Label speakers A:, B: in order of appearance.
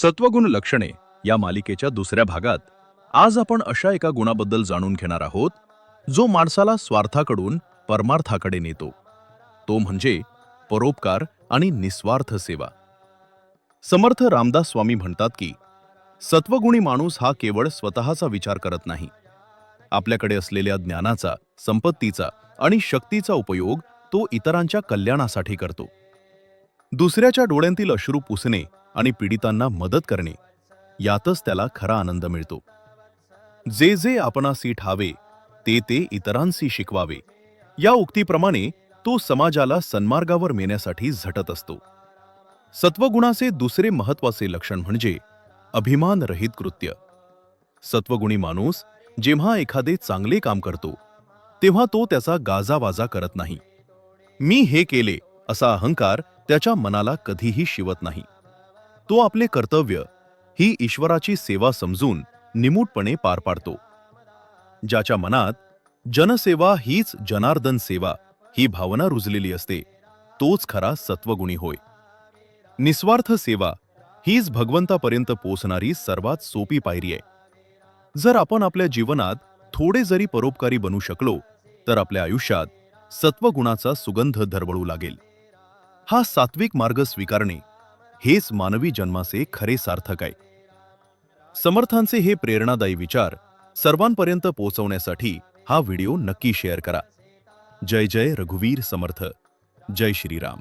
A: सत्वगुण लक्षणे या मालिकेच्या दुसऱ्या भागात आज आपण अशा एका गुणाबद्दल जाणून घेणार आहोत जो माणसाला स्वार्थाकडून परमार्थाकडे नेतो. तो म्हणजे परोपकार आणि निस्वार्थ सेवा. समर्थ रामदास स्वामी म्हणतात की सत्वगुणी माणूस हा केवळ स्वतःचा विचार करत नाही. आपल्याकडे असलेल्या ज्ञानाचा, संपत्तीचा आणि शक्तीचा उपयोग तो इतरांच्या कल्याणासाठी करतो. दुसऱ्याच्या डोळ्यांतील अश्रू पुसणे आणि पीडितांना मदत करणे यातच त्याला खरा आनंद मिळतो. जे जे आपणासी ठावे ते ते इतरांशी शिकवावे या उक्तीप्रमाणे तो समाजाला सन्मार्गावर नेण्यासाठी झटत असतो. सत्वगुणाचे दुसरे महत्त्वाचे लक्षण म्हणजे अभिमान रहित कृत्य. सत्वगुणी माणूस जेव्हा एखादे चांगले काम करतो तेव्हा तो त्याचा गाजावाजा करत नाही. मी हे केले असा अहंकार त्याच्या मनाला कधीही शिवत नाही. तो आपले कर्तव्य ही ईश्वराची सेवा समजून निमूटपणे पार पाडतो. ज्याच्या मनात जनसेवा हीच जनार्दन सेवा ही भावना रुजलेली असते तोच खरा सत्वगुणी होय. निस्वार्थ सेवा हीच भगवंतापर्यंत पोहोचणारी सर्वात सोपी पायरी आहे. जर आपण आपल्या जीवनात थोडे जरी परोपकारी बनू शकलो तर आपल्या आयुष्यात सत्वगुणाचा सुगंध दरवळू लागेल. हा सात्विक मार्ग स्वीकारणे हेच मानवी जन्माचे खरे सार्थक आहे. समर्थांचे हे प्रेरणादायी विचार सर्वांपर्यंत पोहोचवण्यासाठी हा व्हिडिओ नक्की शेअर करा. जय जय रघुवीर समर्थ. जय श्रीराम.